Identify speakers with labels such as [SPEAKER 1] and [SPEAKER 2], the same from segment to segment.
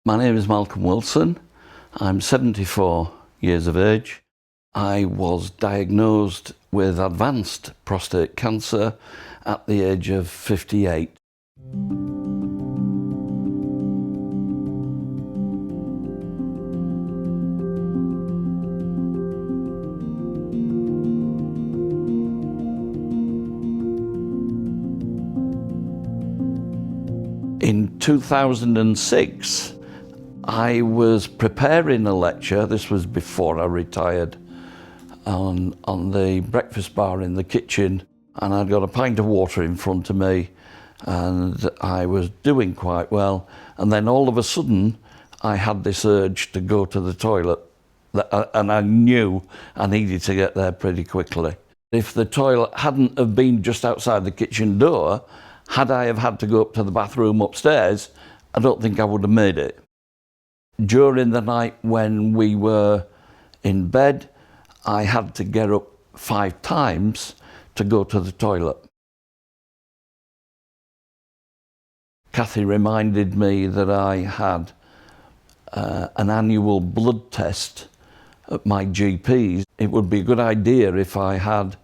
[SPEAKER 1] My name is Malcolm Wilson. I'm 74 years of age. I was diagnosed with advanced prostate cancer at the age of 58. In 2006, I was preparing a lecture, this was before I retired, on the breakfast bar in the kitchen, and I'd got a pint of water in front of me and I was doing quite well, and then all of a sudden I had this urge to go to the toilet, and I knew I needed to get there pretty quickly. If the toilet hadn't have been just outside the kitchen door, had I have had to go up to the bathroom upstairs, I don't think I would have made it. During the night when we were in bed, I had to get up 5 times to go to the toilet. Kathy reminded me that I had an annual blood test at my GP's. It would be a good idea if I had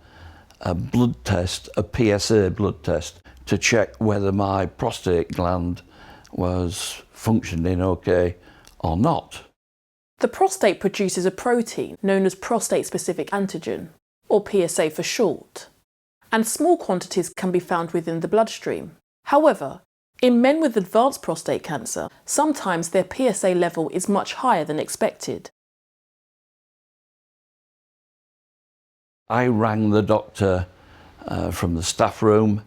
[SPEAKER 1] a blood test, a PSA blood test, to check whether my prostate gland was functioning okay or not.
[SPEAKER 2] The prostate produces a protein known as prostate-specific antigen, or PSA for short, and small quantities can be found within the bloodstream. However, in men with advanced prostate cancer, sometimes their PSA level is much higher than expected.
[SPEAKER 1] I rang the doctor from the staff room,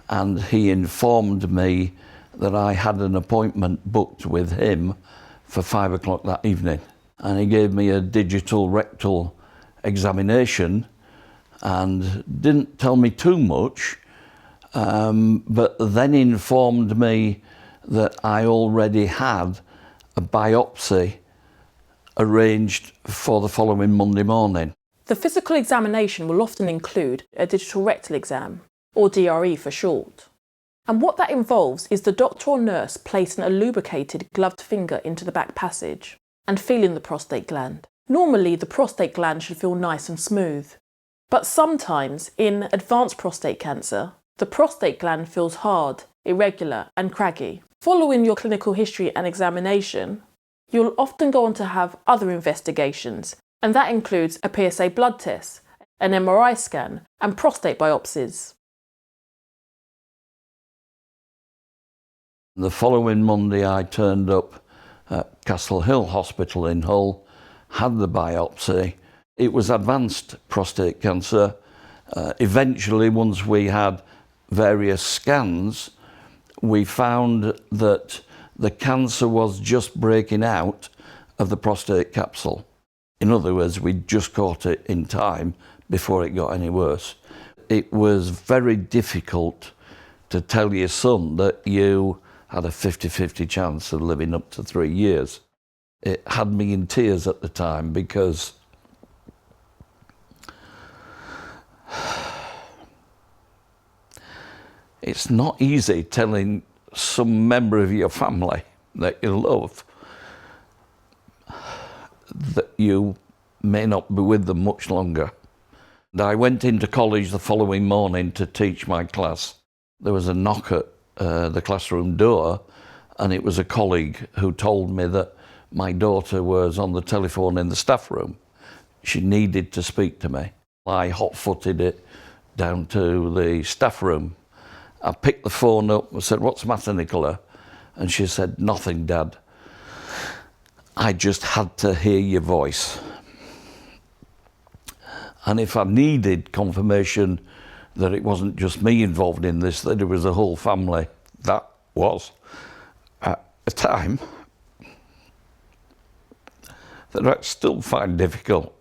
[SPEAKER 1] and he informed me that I had an appointment booked with him for 5 o'clock that evening. And he gave me a digital rectal examination and didn't tell me too much, but then informed me that I already had a biopsy arranged for the following Monday morning.
[SPEAKER 2] The physical examination will often include a digital rectal exam, or DRE for short. And what that involves is the doctor or nurse placing a lubricated gloved finger into the back passage and feeling the prostate gland. Normally, the prostate gland should feel nice and smooth. But sometimes, in advanced prostate cancer, the prostate gland feels hard, irregular and craggy. Following your clinical history and examination, you'll often go on to have other investigations, and that includes a PSA blood test, an MRI scan and prostate biopsies.
[SPEAKER 1] The following Monday I turned up at Castle Hill Hospital in Hull, had the biopsy. It was advanced prostate cancer. Eventually, once we had various scans, we found that the cancer was just breaking out of the prostate capsule. In other words, we just caught it in time before it got any worse. It was very difficult to tell your son that you had a 50-50 chance of living up to 3 years. It had me in tears at the time because it's not easy telling some member of your family that you love that you may not be with them much longer. And I went into college the following morning to teach my class. There was a knock at the classroom door, and it was a colleague who told me that my daughter was on the telephone in the staff room. She needed to speak to me. I hot-footed it down to the staff room. I picked the phone up and said, "What's the matter, Nicola?" And she said, "Nothing, Dad. I just had to hear your voice." And if I needed confirmation that it wasn't just me involved in this, that it was the whole family, that was at a time that I still find difficult,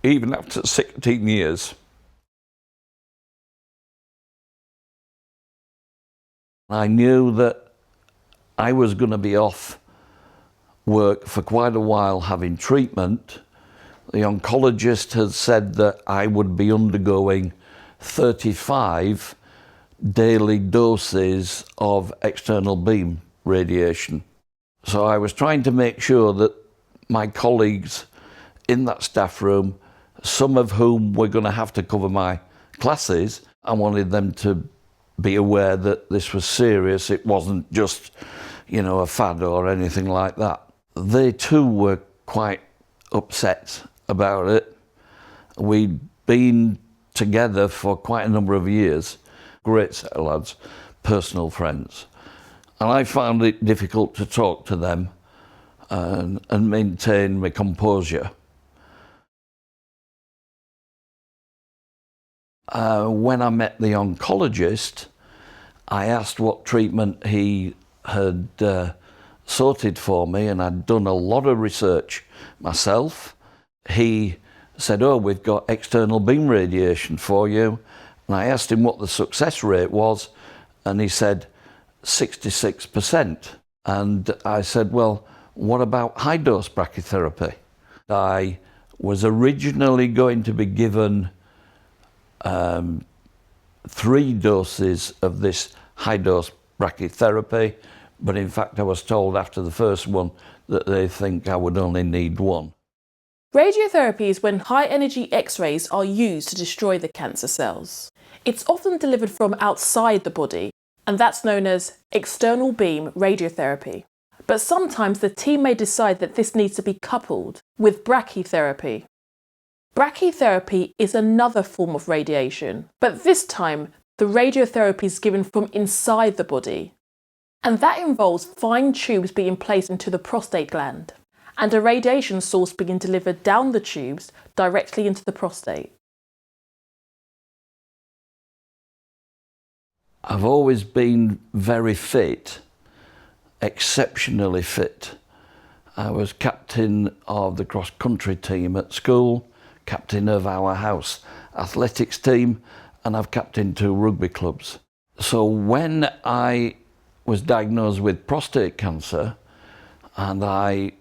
[SPEAKER 1] even after 16 years. I knew that I was going to be off work for quite a while having treatment. The oncologist had said that I would be undergoing 35 daily doses of external beam radiation. So I was trying to make sure that my colleagues in that staff room, some of whom were going to have to cover my classes, I wanted them to be aware that this was serious. It wasn't just, a fad or anything like that. They too were quite upset about it. We'd been together for quite a number of years, great set of lads, personal friends. And I found it difficult to talk to them and maintain my composure. When I met the oncologist, I asked what treatment he had sorted for me, and I'd done a lot of research myself. He said, we've got external beam radiation for you. And I asked him what the success rate was, and he said 66%. And I said, well, what about high dose brachytherapy? I was originally going to be given 3 doses of this high dose brachytherapy, but in fact I was told after the first one that they think I would only need 1.
[SPEAKER 2] Radiotherapy is when high-energy X-rays are used to destroy the cancer cells. It's often delivered from outside the body, and that's known as external beam radiotherapy. But sometimes the team may decide that this needs to be coupled with brachytherapy. Brachytherapy is another form of radiation, but this time the radiotherapy is given from inside the body. And that involves fine tubes being placed into the prostate gland, and a radiation source being delivered down the tubes directly into the prostate.
[SPEAKER 1] I've always been very fit, exceptionally fit. I was captain of the cross-country team at school, captain of our house athletics team, and I've captained 2 rugby clubs. So when I was diagnosed with prostate cancer and I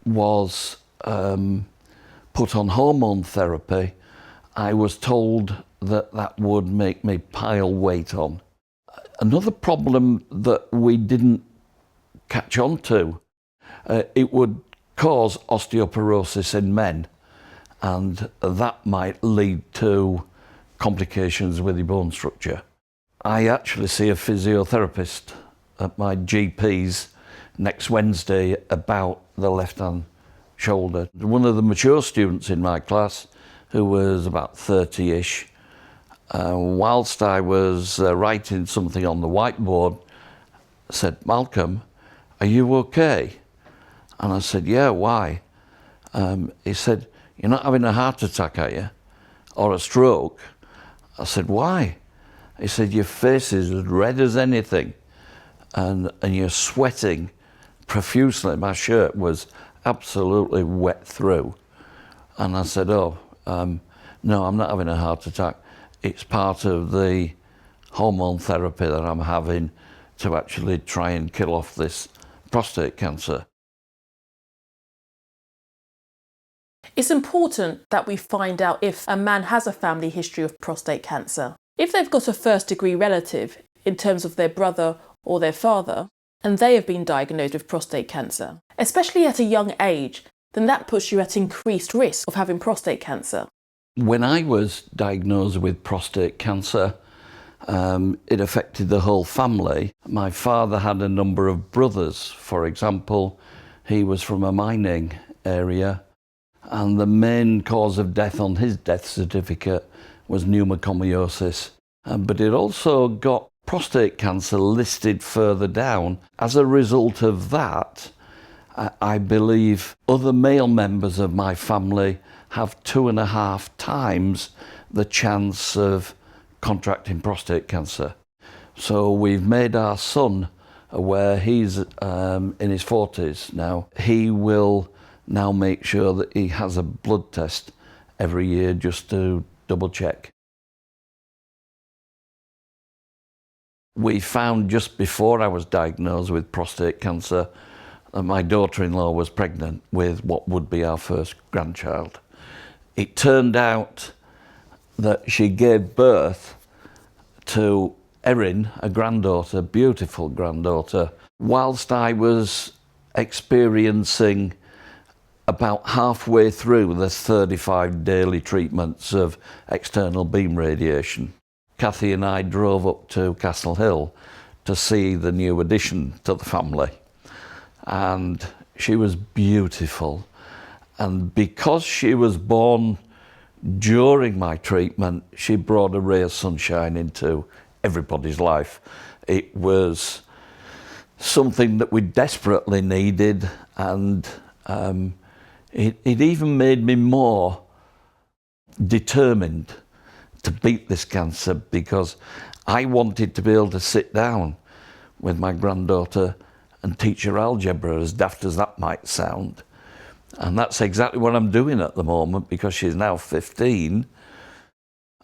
[SPEAKER 1] was put on hormone therapy, I was told that that would make me pile weight on. Another problem that we didn't catch on to, it would cause osteoporosis in men, and that might lead to complications with your bone structure. I actually see a physiotherapist at my GP's next Wednesday about the left-hand shoulder. One of the mature students in my class, who was about 30-ish, whilst I was writing something on the whiteboard, said, "Malcolm, are you okay?" And I said, "Yeah, why?" He said, "You're not having a heart attack, are you? Or a stroke?" I said, "Why?" He said, "Your face is as red as anything, and you're sweating profusely." My shirt was absolutely wet through. And I said, no, I'm not having a heart attack. It's part of the hormone therapy that I'm having to actually try and kill off this prostate cancer.
[SPEAKER 2] It's important that we find out if a man has a family history of prostate cancer. If they've got a first-degree relative, in terms of their brother or their father, and they have been diagnosed with prostate cancer, especially at a young age, then that puts you at increased risk of having prostate cancer.
[SPEAKER 1] When I was diagnosed with prostate cancer, it affected the whole family. My father had a number of brothers. For example, he was from a mining area, and the main cause of death on his death certificate was pneumocomiosis. But it also got prostate cancer listed further down. As a result of that, I believe other male members of my family have 2.5 times the chance of contracting prostate cancer. So we've made our son aware. He's in his 40s now. He will now make sure that he has a blood test every year just to double check. We found just before I was diagnosed with prostate cancer that my daughter-in-law was pregnant with what would be our first grandchild. It turned out that she gave birth to Erin, a granddaughter, beautiful granddaughter. Whilst I was experiencing about halfway through the 35 daily treatments of external beam radiation. Kathy and I drove up to Castle Hill to see the new addition to the family, and she was beautiful. And because she was born during my treatment, she brought a ray of sunshine into everybody's life. It was something that we desperately needed, and it even made me more determined to beat this cancer, because I wanted to be able to sit down with my granddaughter and teach her algebra, as daft as that might sound. And that's exactly what I'm doing at the moment, because she's now 15,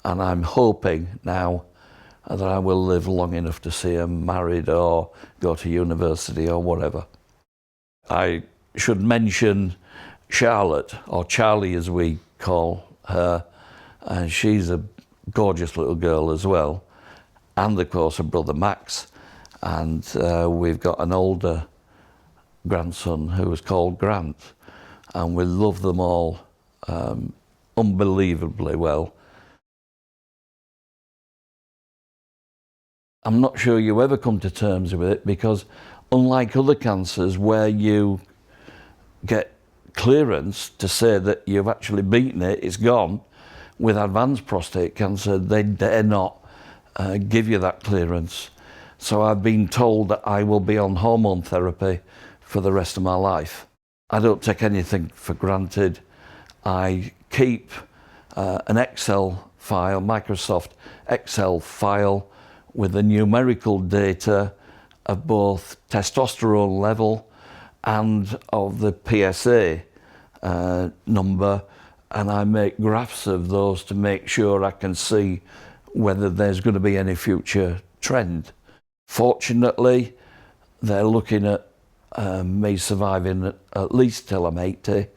[SPEAKER 1] and I'm hoping now that I will live long enough to see her married or go to university or whatever. I should mention Charlotte, or Charlie as we call her, and she's a gorgeous little girl as well, and of course her brother Max, and we've got an older grandson who is called Grant, and we love them all unbelievably well. I'm not sure you ever come to terms with it, because unlike other cancers where you get clearance to say that you've actually beaten it, it's gone, with advanced prostate cancer, they dare not give you that clearance. So I've been told that I will be on hormone therapy for the rest of my life. I don't take anything for granted. I keep an Excel file, Microsoft Excel file, with the numerical data of both testosterone level and of the PSA number, and I make graphs of those to make sure I can see whether there's going to be any future trend. Fortunately, they're looking at me surviving at least till I'm 80,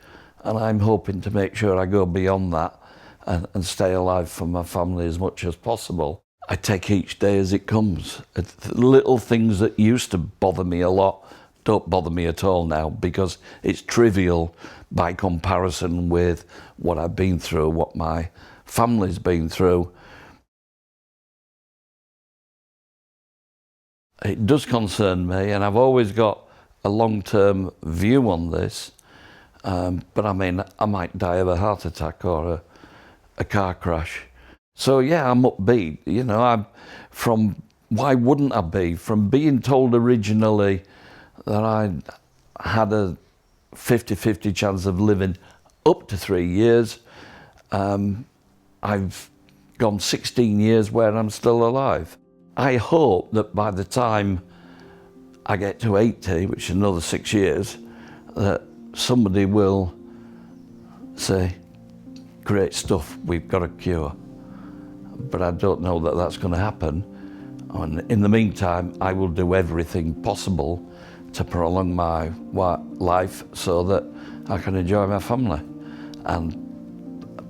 [SPEAKER 1] and I'm hoping to make sure I go beyond that and stay alive for my family as much as possible. I take each day as it comes. Little things that used to bother me a lot don't bother me at all now, because it's trivial by comparison with what I've been through, what my family's been through. It does concern me, and I've always got a long-term view on this, but I mean, I might die of a heart attack or a car crash. So yeah, I'm upbeat, you know. Why wouldn't I be? From being told originally that I had a 50-50 chance of living up to 3 years, I've gone 16 years where I'm still alive. I hope that by the time I get to 80, which is another 6 years, that somebody will say, great stuff, we've got a cure. But I don't know that that's going to happen. And in the meantime, I will do everything possible to prolong my life so that I can enjoy my family and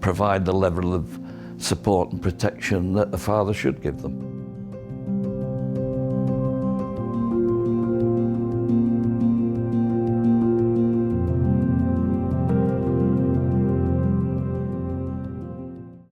[SPEAKER 1] provide the level of support and protection that a father should give them.